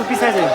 একটু পিছায় যাই।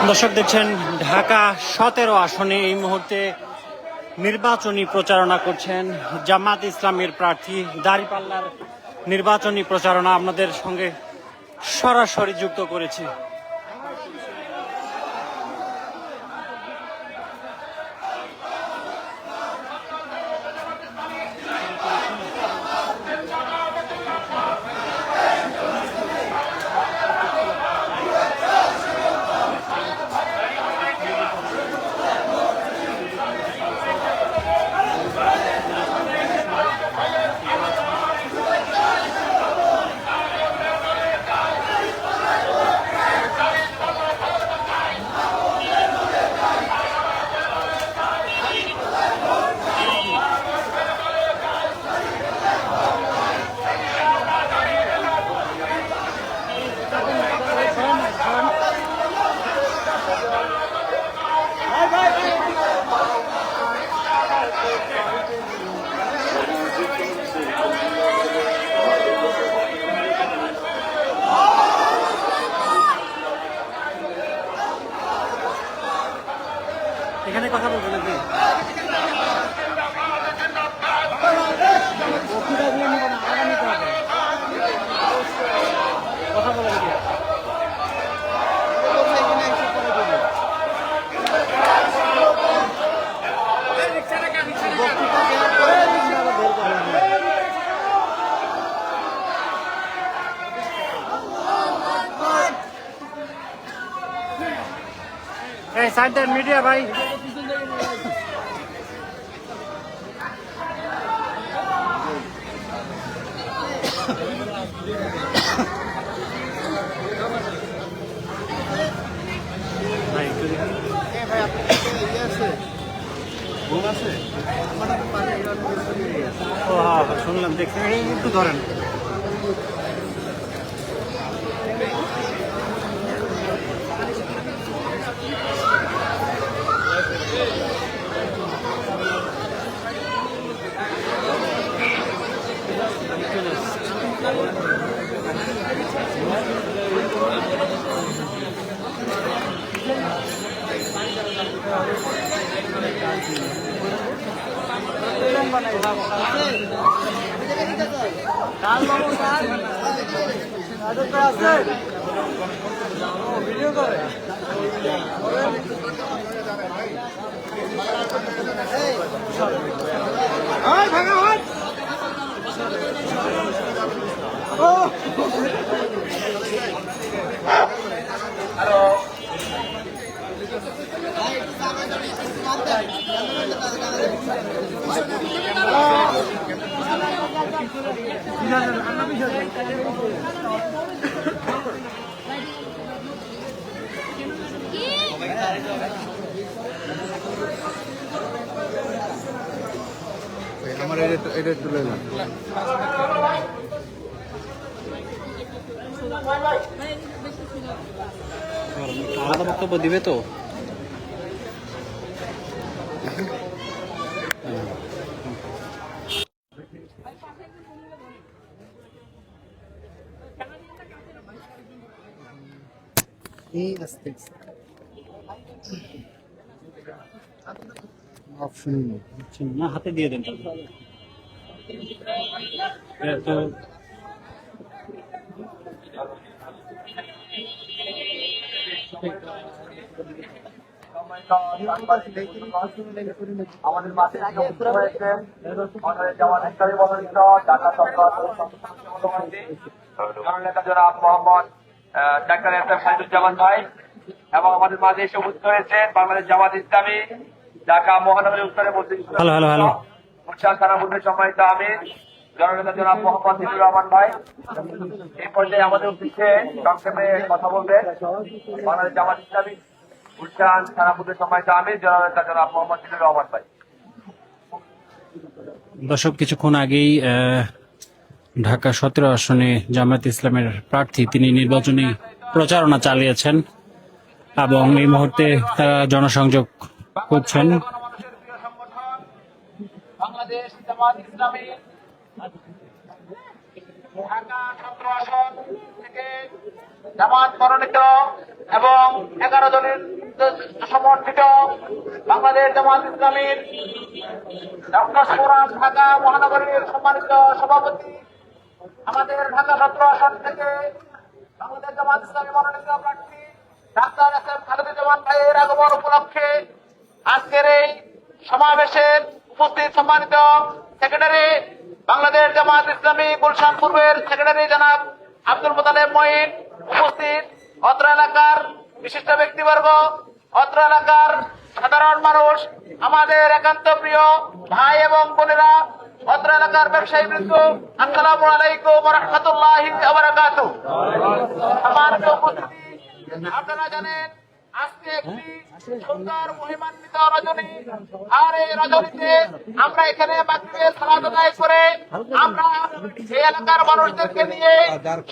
দর্শক দেখছেন ঢাকা 17 আসনে এই মুহূর্তে নির্বাচনী প্রচারণা করছেন জামাত ইসলামের প্রার্থী। দাঁড়িপাল্লার নির্বাচনী প্রচারণা আপনাদের সঙ্গে সরাসরি যুক্ত করেছি। এখানে কথা বলবো নাকি? কথা বলে নাকি? এই সাইড মিডিয়া ভাই, শুনলাম দেখছি, একটু ধরেন। ভিডিও করে ভাঙা হাত আমার এটা তুলে না। আলাদা বক্তব্য দিবে তো? অপশন নেই। না, হাতে দিয়ে দেন তাহলে। তো আমাদের মাঝে উপস্থিত হয়েছেন আমাদের জামাত ইসলামী মনোনীত ঢাকা সরকার জননেতা জনাব Mohammad doctor S M Saiduzzaman ভাই এবং আমাদের মাঝে এসে উপস্থিত হয়েছেন বাংলাদেশ জামাত ইসলামী ঢাকা মহানগরী উত্তরের মধ্যে হ্যালো। মুরশিদ থানাপুরের সম্মানিত আমির জননেতা জনাব মোহাম্মদ হিজুর রহমান ভাই এই পর্যায়ে আমাদের উদ্দেশ্যে সংক্ষেপে কথা বলবেন বাংলাদেশ জামাত ইসলামী মুরশিদ থানাপুরের সম্মানিত আমির জননেতা জনাব মোহাম্মদ হিজুর রহমান ভাই। দর্শক, কিছুক্ষণ আগেই ঢাকা 17 আসনে জামায়াত ইসলামের প্রার্থী তিনি নির্বাচনী প্রচারণা চালিয়েছেন এবং এই মুহূর্তে তারা জনসংযোগ করছেন। বাংলাদেশ জামাত ইসলামী ঢাকা 17 আসন থেকে জামাত মনোনীত এবং 11 দলের সমর্থিত বাংলাদেশ জামাত ইসলামীর ডক্টর ফোরাম ঢাকা মহানগরীর সম্মানিত সভাপতি আমাদের ঢাকা 17 আসন থেকে বাংলাদেশ জামাত ইসলামী মনোনীত প্রার্থী ডাক্তার এস এম খালেদুজ্জামান ভাইয়ের আগমন উপলক্ষে আজকের এই সমাবেশের উপস্থিত সম্মানিত সেক্রেটারি বাংলাদেশ জামাত ইসলামী গুলশান পূর্বের সেক্রেটারি জনাব আব্দুল মোতালেব মঈন উপস্থিত, অত্র এলাকার বিশিষ্ট ব্যক্তিবর্গ, অত্র এলাকার সাধারণ মানুষ, আমাদের একান্ত প্রিয় ভাই এবং বোনেরা, অত্র এলাকার ব্যবসায়ী বৃন্দ, আসসালামু আলাইকুম ওয়া রাহমাতুল্লাহি ওয়া বারাকাতুহু। সম্মানিত উপস্থিতি, আপনারা জানেন আজকে একটি সুন্দর মহিমান্বিত রজনী, আর এই রজনীতে আমরা এখানে মাগরিবের সালাত আদায় করে আমরা এই এলাকার মানুষদেরকে নিয়ে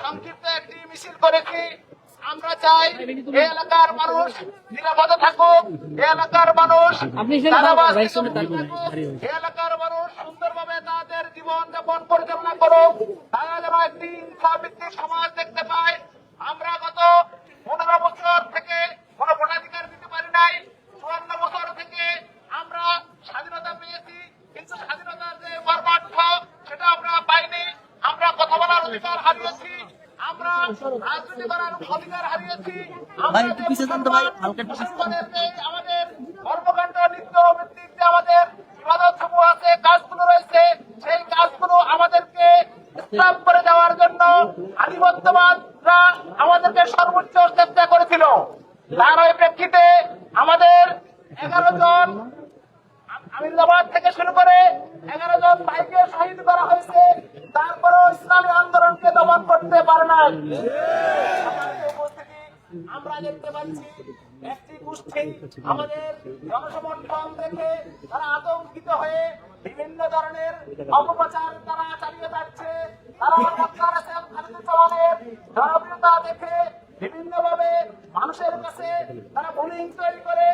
সংক্ষিপ্ত একটি মিছিল করেছি। আমরা চাই এই এলাকার মানুষ নিরাপদে থাকুক, এই এলাকার মানুষ এই এলাকার মানুষ সুন্দরভাবে তাদের জীবন যাপন পরিচালনা করুক, তারা যেন একটি ইনসাফ ভিত্তিক সমাজ দেখতে পায়। আমরা গত 15 বছর থেকে কোনো ভোটাধিকার দিতে পারি নাই, 54 বছর থেকে আমরা স্বাধীনতা পেয়েছি, কিন্তু স্বাধীনতার যে মর্মার্থ সেটা আমরা পাইনি। আমরা কথা বলার অধিকার হারিয়েছি, আমরা রাজনীতি করার অধিকার হারিয়েছি, আমাদের কর্মকাণ্ড নিত্য ভিত্তিক যে আমাদের ইবাদত সমূহ আছে, কাজগুলো রয়েছে, সেই কাজগুলো আমাদেরকে স্টপ করে দেওয়ার জন্য আধিপত্যবাদরা আমাদেরকে সর্বোচ্চ চেষ্টা করেছিল। তার ওই প্রেক্ষিতে আমাদের 11 জন আমিরাবাদ থেকে শুরু করে 11 জন ভাইকে শহীদ করা হয়েছে, তারপরেও ইসলামী আন্দোলনকে দমন করতে পারে নাই। আমরা দেখতে পাচ্ছি একটি গোষ্ঠী আমাদের জনসমর্থন দেখে তারা আতঙ্কিত হয়ে বিভিন্ন ধরনের অপপ্রচার তারা চালিয়ে যাচ্ছে। তারা জনপ্রিয়তা দেখে বিভিন্ন ভাবে মানুষের কাছে তারা বোলিং তৈরি করে